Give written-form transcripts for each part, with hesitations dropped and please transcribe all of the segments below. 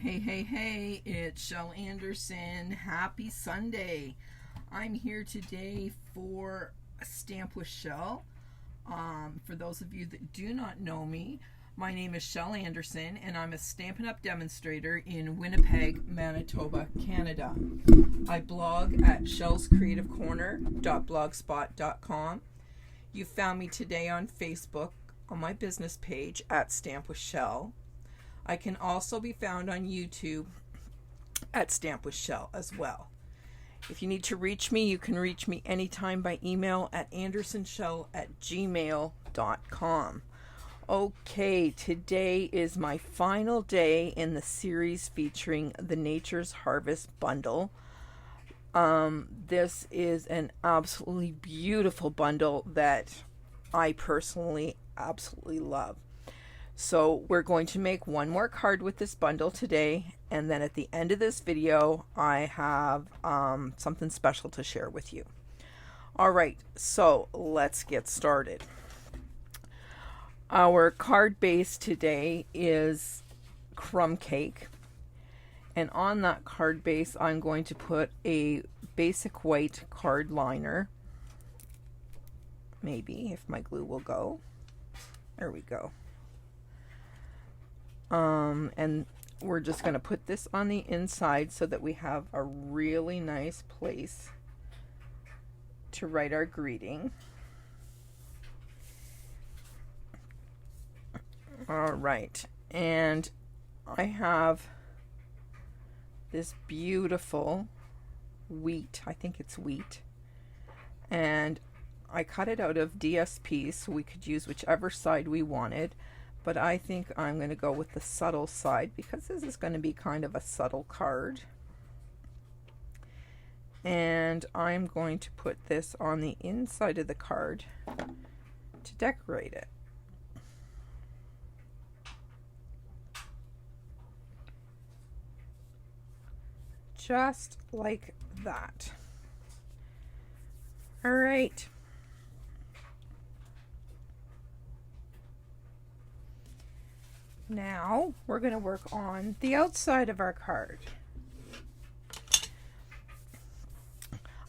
Hey, it's Shel Anderson. Happy Sunday. I'm here today for a Stamp with Shel. For those of you that do not know me, my name is Shel Anderson and I'm a Stampin' Up! Demonstrator in Winnipeg, Manitoba, Canada. I blog at shelscreativecorner.blogspot.com. You found me today on Facebook on my business page at Stamp with Shel. I can also be found on YouTube at Stamp with Shel as well. If you need to reach me, you can reach me anytime by email at andersonshel@gmail.com. Okay, today is my final day in the series featuring the Nature's Harvest bundle. This is an absolutely beautiful bundle that I personally absolutely love. So we're going to make one more card with this bundle today, and then at the end of this video I have something special to share with you. Alright, so let's get started. Our card base today is crumb cake, and on that card base I'm going to put a basic white card liner. Maybe, if my glue will go. There we go. And we're just going to put this on the inside so that we have a really nice place to write our greeting. All right, and I have this beautiful wheat, I think it's wheat, and I cut it out of DSP so we could use whichever side we wanted. But I think I'm going to go with the subtle side because this is going to be kind of a subtle card. And I'm going to put this on the inside of the card to decorate it. Just like that. All right. Now we're going to work on the outside of our card.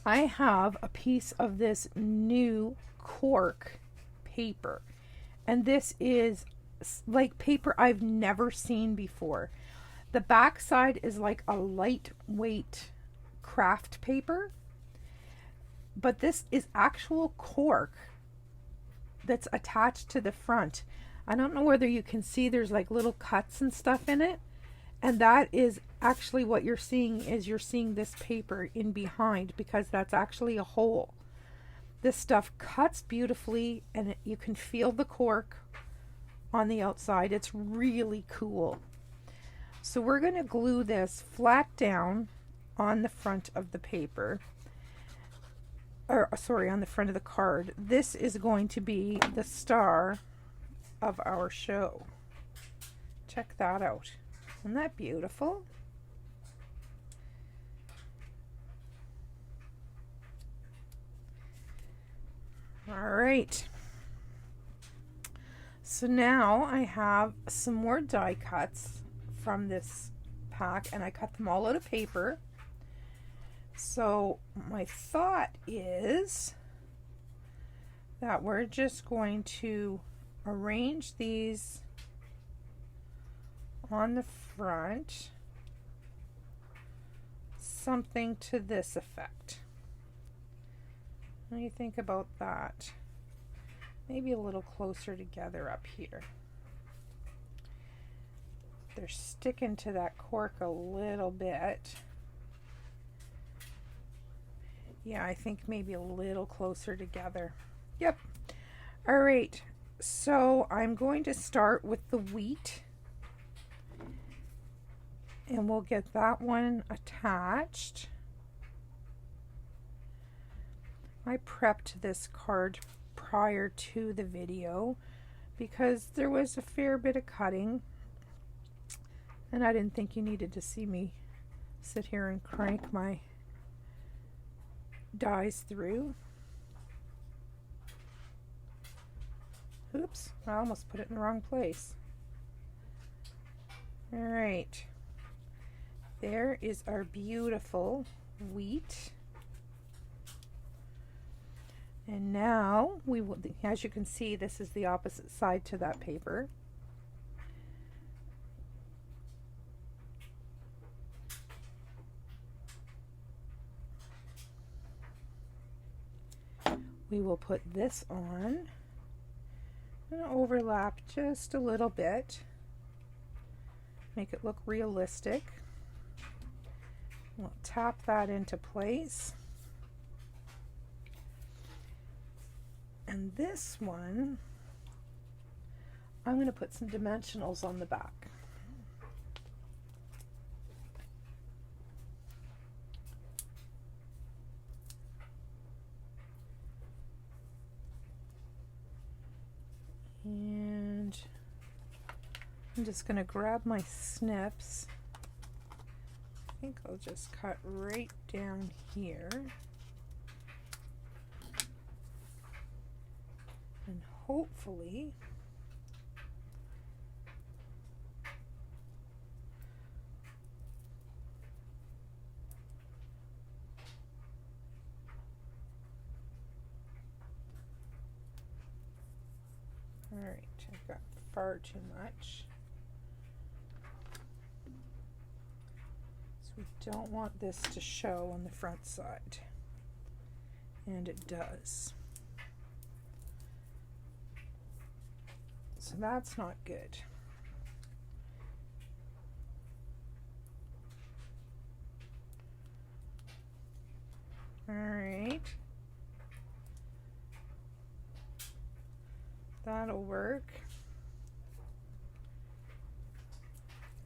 I have a piece of this new cork paper, and this is like paper I've never seen before. The back side is like a lightweight craft paper, but this is actual cork that's attached to the front. I don't know whether you can see there's like little cuts and stuff in it, and that is actually what you're seeing. Is you're seeing this paper in behind because that's actually a hole. This stuff cuts beautifully and you can feel the cork on the outside. It's really cool. So we're going to glue this flat down on the front of the paper, or sorry, on the front of the card. This is going to be the star of our show. Check that out. Isn't that beautiful? All right. So now I have some more die cuts from this pack, and I cut them all out of paper. So my thought is that we're just going to arrange these on the front, something to this effect. What do you think about that? Maybe a little closer together up here. They're sticking to that cork a little bit. Yeah, I think maybe a little closer together. Yep. All right. So I'm going to start with the wheat, and we'll get that one attached. I prepped this card prior to the video because there was a fair bit of cutting, and I didn't think you needed to see me sit here and crank my dies through. Oops, I almost put it in the wrong place. All right. there is our beautiful wheat. And now we will, as you can see, this is the opposite side to that paper. We will put this on and overlap just a little bit, make it look realistic. We'll tap that into place. And this one, I'm going to put some dimensionals on the back. And I'm just going to grab my snips. I think I'll just cut right down here. And hopefully alright, I've got far too much. So we don't want this to show on the front side. And it does. So that's not good. Alright. That'll work.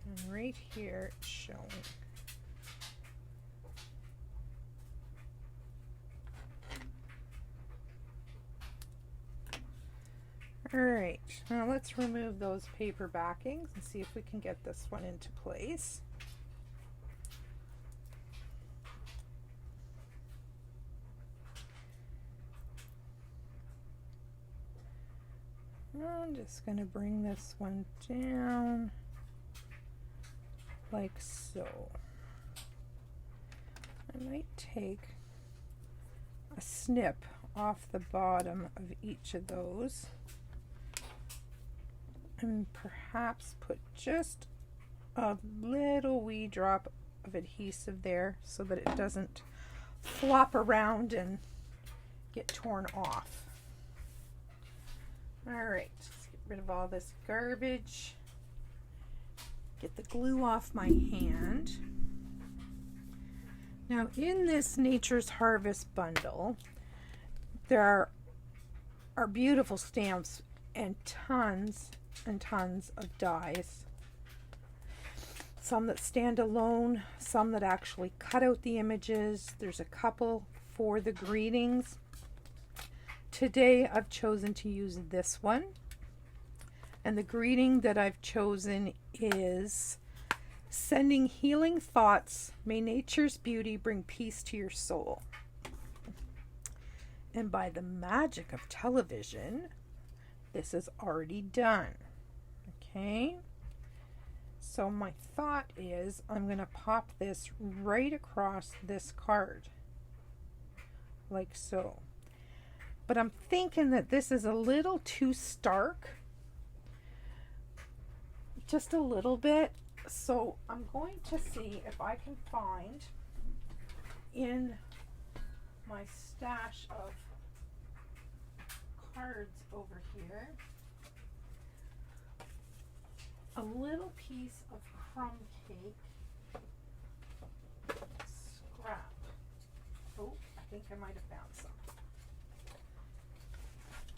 And right here it's showing. Alright, now let's remove those paper backings and see if we can get this one into place. I'm just going to bring this one down like so. I might take a snip off the bottom of each of those and perhaps put just a little wee drop of adhesive there so that it doesn't flop around and get torn off. Alright, let's get rid of all this garbage. Get the glue off my hand. Now in this Nature's Harvest bundle, there are beautiful stamps and tons of dies. Some that stand alone, some that actually cut out the images. There's a couple for the greetings. Today I've chosen to use this one. And the greeting that I've chosen is sending healing thoughts. May nature's beauty bring peace to your soul. And by the magic of television, this is already done. Okay, so my thought is I'm going to pop this right across this card like so, but I'm thinking that this is a little too stark, just a little bit, so I'm going to see if I can find in my stash of cards over here a little piece of crumb cake scrap. Oh, I think I might have found some.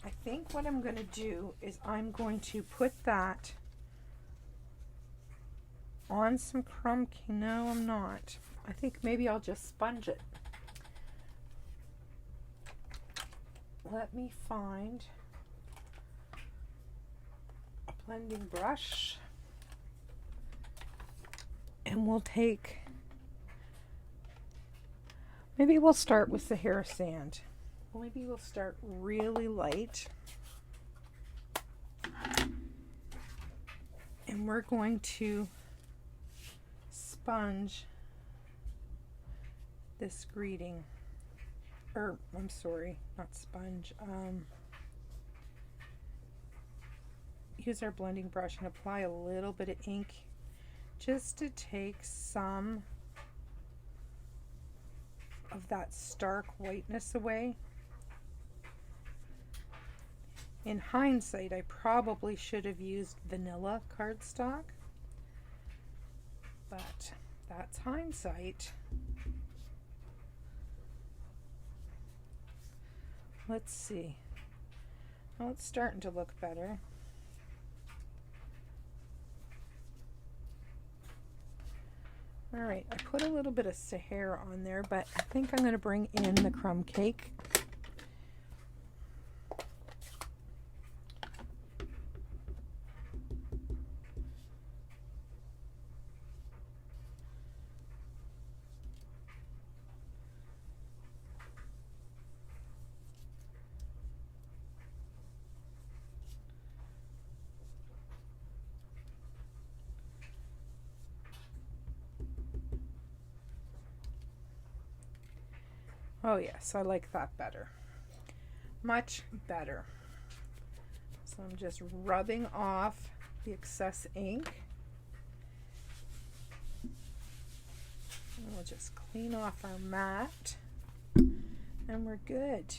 I think what I'm going to do is I'm going to put that on some crumb cake. No, I'm not. I think maybe I'll just sponge it. Let me find a blending brush. And we'll take, maybe we'll start with Sahara sand. Maybe we'll start really light. And we're going to sponge this greeting, or I'm sorry, not sponge. Use our blending brush and apply a little bit of ink just to take some of that stark whiteness away. In hindsight, I probably should have used vanilla cardstock, but that's hindsight. Let's see. Oh, it's starting to look better. All right, I put a little bit of Sahara on there, but I think I'm going to bring in the crumb cake. Oh yes, I like that better. Much better. So I'm just rubbing off the excess ink. And we'll just clean off our mat. And we're good.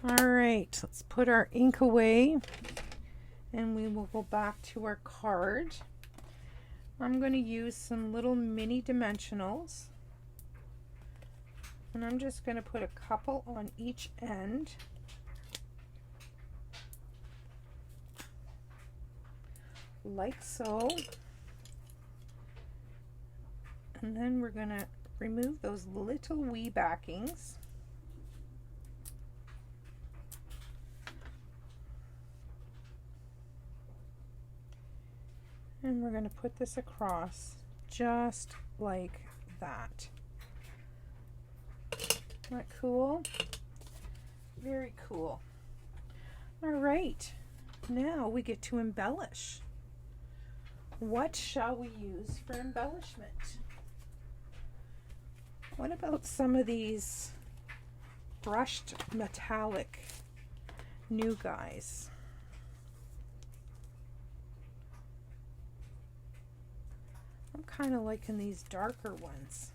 All right, let's put our ink away. And we will go back to our card. I'm going to use some little mini dimensionals. And I'm just going to put a couple on each end. Like so. And then we're going to remove those little wee backings. And we're going to put this across just like that. Isn't that cool? Very cool. All right, now we get to embellish. What shall we use for embellishment? What about some of these brushed metallic new guys? I'm kind of liking these darker ones.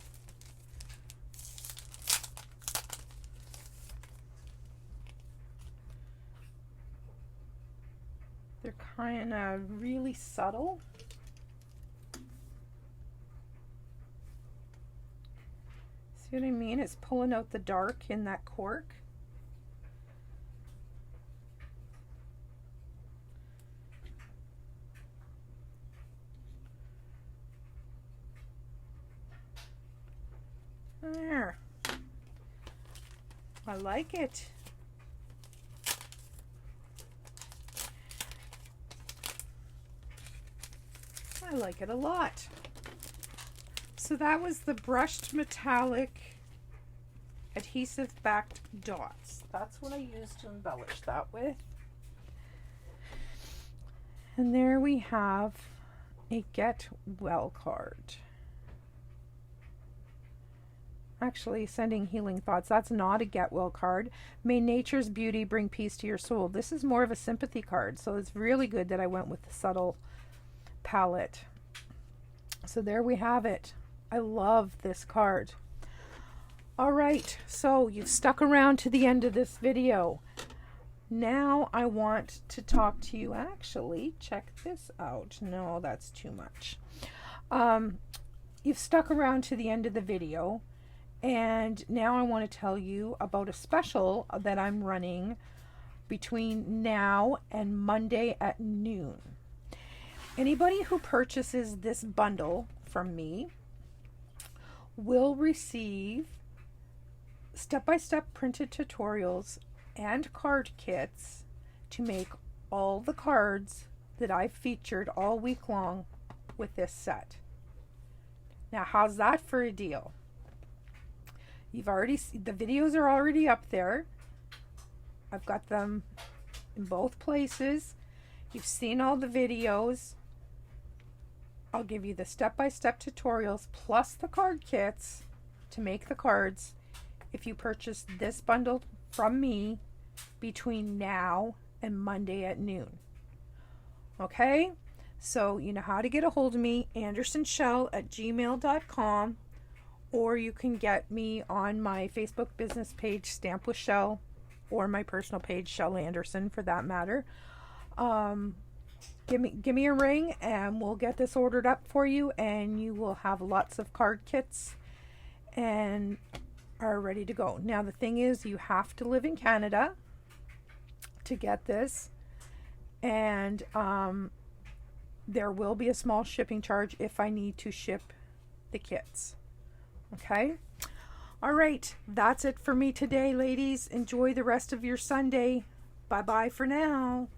They're kind of really subtle. See what I mean? It's pulling out the dark in that cork. There. I like it. I like it a lot. So that was the brushed metallic adhesive backed dots. That's what I used to embellish that with. And there we have a Get Well card. Actually, sending healing thoughts. That's not a Get Well card. May nature's beauty bring peace to your soul. This is more of a sympathy card. So it's really good that I went with the subtle palette. So there we have it. I love this card. All right, so you've stuck around to the end of this video. Now I want to talk to you. Actually, check this out. No, that's too much. You've stuck around to the end of the video, and now I want to tell you about a special that I'm running between now and Monday at noon. Anybody who purchases this bundle from me will receive step-by-step printed tutorials and card kits to make all the cards that I've featured all week long with this set. Now, how's that for a deal? You've already the videos are already up there. I've got them in both places. You've seen all the videos. I'll give you the step-by-step tutorials plus the card kits to make the cards if you purchase this bundle from me between now and Monday at noon. Okay? So you know how to get a hold of me, andersonshell@gmail.com, or you can get me on my Facebook business page, Stamp with Shel, or my personal page, Shel Anderson, for that matter. Give me a ring and we'll get this ordered up for you, and you will have lots of card kits and are ready to go. Now the thing is, you have to live in Canada to get this, and there will be a small shipping charge if I need to ship the kits. Okay? All right, that's it for me today, ladies. Enjoy the rest of your Sunday. Bye-bye for now.